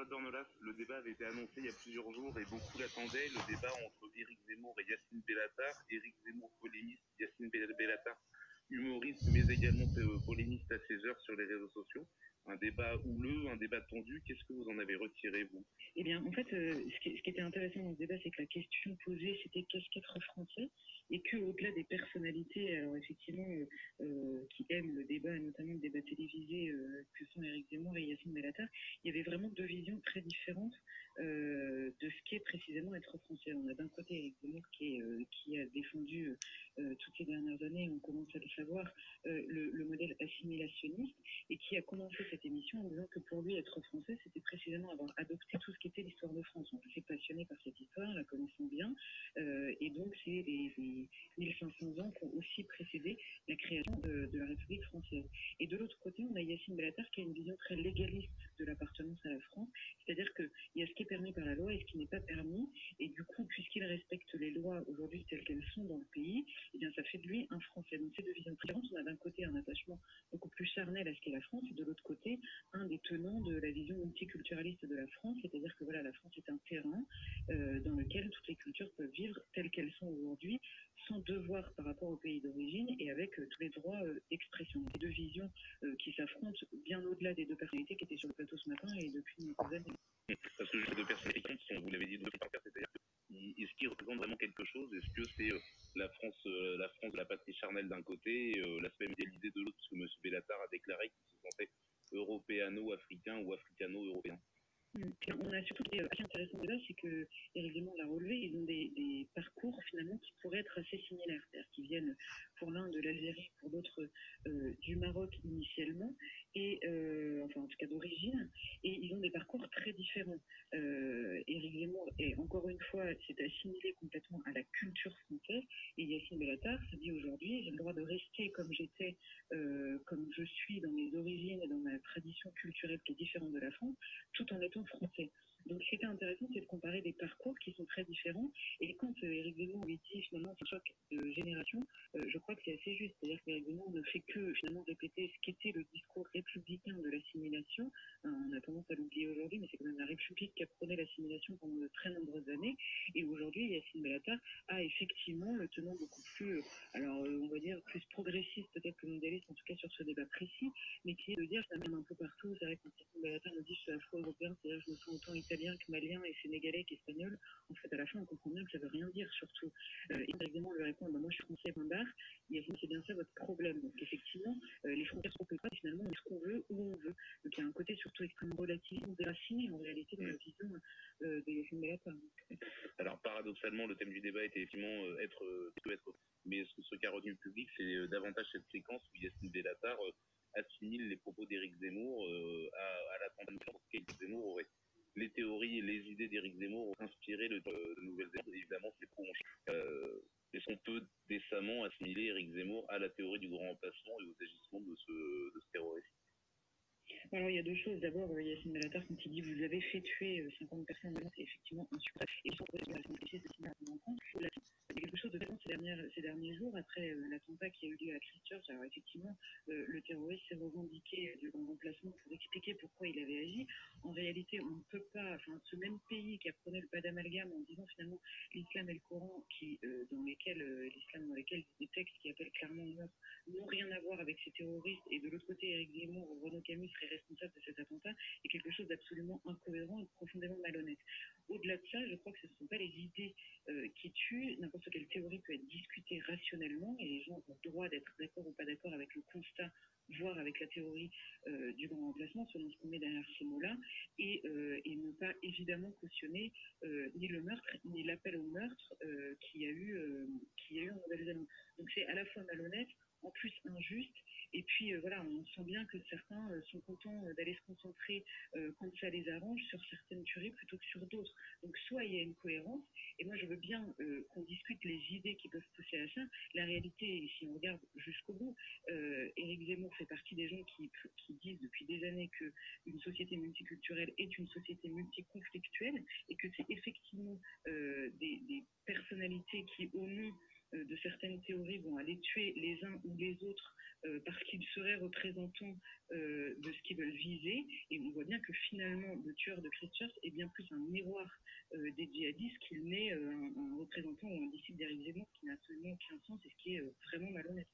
Charlotte Dornelas, le débat avait été annoncé il y a plusieurs jours et beaucoup l'attendaient. Le débat entre Éric Zemmour et Yacine Bellatar. Éric Zemmour, polémiste, Yacine Bellatar, humoriste, mais également polémiste à ses heures sur les réseaux sociaux. Un débat houleux, un débat tendu. Qu'est-ce que vous en avez retiré, vous? Eh bien, en fait, ce qui était intéressant dans ce débat, c'est que la question posée, c'était qu'est-ce qu'être français, et qu'au-delà des personnalités, alors effectivement, qui aiment le débat, et notamment le débat télévisé, que sont Éric Zemmour et Yacine Bellatar, il y avait vraiment deux visions très différentes de ce qu'est précisément être français. On a d'un côté Éric Zemmour qui a défendu toutes ces dernières années, on commence à le savoir, le modèle assimilationniste, et qui a commencé cette émission en disant que pour lui, être français, c'était précisément avoir adopté tout ce qui était l'histoire de France. On s'est passionné par cette histoire, la connaissons bien, et donc c'est les 1500 ans qui ont aussi précédé la création de la République française. Et de l'autre côté, on a Yacine Bellatar qui a une vision très légaliste de l'appartenance à la France, c'est-à-dire qu'il y a ce qui est permis par la loi et ce qui n'est pas permis, et du coup, puisqu'il respecte les lois aujourd'hui telles qu'elles sont dans le pays, eh bien, ça fait de lui un Français. Donc c'est deux visions différentes. On a d'un côté un attachement beaucoup plus charnel à ce qu'est la France, et de l'autre côté, un des tenants de la vision multiculturaliste de la France, c'est-à-dire que voilà, la France est un terrain dans lequel toutes les cultures peuvent vivre telles qu'elles sont aujourd'hui, sans devoir par rapport au pays d'origine et avec tous les droits d'expression. Ces deux visions qui s'affrontent bien au-delà des deux personnalités qui étaient sur le plateau ce matin et depuis une dizaine d'années. Parce que ces deux personnalités sont, vous l'avez dit, deux par c'est-à-dire est-ce qu'ils représentent vraiment quelque chose? Est-ce que c'est la France de la patrie charnelle d'un côté, l'aspect médialisé de l'autre? Parce que M. Bellatar a déclaré qu'il se sentait européano-africain ou africano-européen. On a surtout ce qui est assez intéressant de là, c'est que Éric Zemmour l'a relevé, ils ont des parcours finalement qui pourraient être assez similaires, c'est-à-dire qu'ils viennent pour l'un de l'Algérie, pour l'autre du Maroc initialement, et enfin en tout cas d'origine, et ils ont des parcours très différents. Éric Zemmour, et encore une fois, s'est assimilé complètement à la culture française, et Yacine Bellatar se dit aujourd'hui, j'ai le droit de rester comme j'étais, comme je suis dans mes origines et dans ma tradition culturelle qui est différente de la France, tout en étant français. Donc, ce qui était intéressant, c'est de comparer des parcours qui sont très différents. Et quand Éric Zemmour lui dit finalement c'est un choc de génération, je crois que c'est assez juste. C'est-à-dire qu'Éric Zemmour ne fait que finalement répéter ce qu'était le discours républicain de l'assimilation. On a tendance à l'oublier aujourd'hui, mais c'est quand même la République qui a prôné l'assimilation pendant de très nombreuses années. Et aujourd'hui, Yacine Bellatar a effectivement le tenant beaucoup plus, alors on va dire plus progressiste peut-être que mondialiste, en tout cas sur ce débat précis, mais qui est de dire finalement un peu partout. C'est vrai que Yacine Bellatar nous dit je suis afro-européen, c'est-à-dire je me sens autant italien que malien et sénégalais qu'espagnol. En fait, à la fin, on comprend bien que ça veut rien dire, surtout. Évidemment, on lui répond, moi je suis français, point barre. Yacine, c'est bien ça votre problème. Donc effectivement, les frontières sont pas, finalement, on est ce qu'on veut, où on veut. Donc il y a un côté surtout extrêmement relatif, déraciné en réalité dans la vision de Yacine Bellatar. Alors paradoxalement, le thème du débat était effectivement mais ce qu'a retenu le public, c'est davantage cette séquence où Yacine Bellatar assimile les propos d'Éric Zemmour à la tentation qu'Éric Zemmour aurait. Les théories et les idées d'Éric Zemmour ont inspiré de Nouvelle-Zélande. Évidemment, c'est pro. Est-ce qu'on peut décemment assimiler Éric Zemmour à la théorie du grand remplacement et aux agissements de ce terroriste? Alors, il y a deux choses. D'abord, Yacine Bellatar, quand il dit vous avez fait tuer 50 personnes, c'est effectivement un succès. Et sans la responsabilité de Yacine Bellatar en compte, il y a quelque chose de présent ces derniers jours, après l'attentat qui a eu lieu à Christchurch. Alors, effectivement, le terroriste s'est revendiqué du grand remplacement pour expliquer pourquoi il avait agi. En réalité, on ne peut pas, enfin, ce même pays qui a prôné le pas d'amalgame en disant finalement l'islam et le Coran, dans lesquels des textes qui appellent clairement au meurtre, n'ont rien à voir avec ces terroristes, et de l'autre côté, Éric Zemmour ou Renaud Camus serait responsable de cet attentat, est quelque chose d'absolument incohérent et profondément malhonnête. Au-delà de ça, je crois que ce ne sont pas les idées qui tuent. N'importe quelle théorie peut être discutée rationnellement, et les gens ont le droit d'être d'accord ou pas d'accord avec le constat, voire avec la théorie du grand remplacement, selon ce qu'on met derrière ces mots-là, et ne pas évidemment cautionner ni le meurtre, ni l'appel au meurtre qu'il y a eu en Nouvelle-Zélande. Donc c'est à la fois malhonnête, en plus injuste, et puis voilà, on sent bien que certains sont contents d'aller se concentrer quand ça les arrange sur certaines tueries plutôt que sur d'autres. Donc soit il y a une cohérence, et moi je veux bien qu'on discute les idées qui peuvent pousser à ça. La réalité, si on regarde jusqu'au bout, Éric Zemmour fait partie des gens qui disent depuis des années qu'une société multiculturelle est une société multiconflictuelle, et que c'est effectivement des personnalités qui, au nom de certaines théories vont aller tuer les uns ou les autres parce qu'ils seraient représentants de ce qu'ils veulent viser. Et on voit bien que finalement, le tueur de Christchurch est bien plus un miroir des djihadistes qu'il n'est un représentant ou un disciple d'Éric Zemmour, qui n'a absolument aucun sens et ce qui est vraiment malhonnête.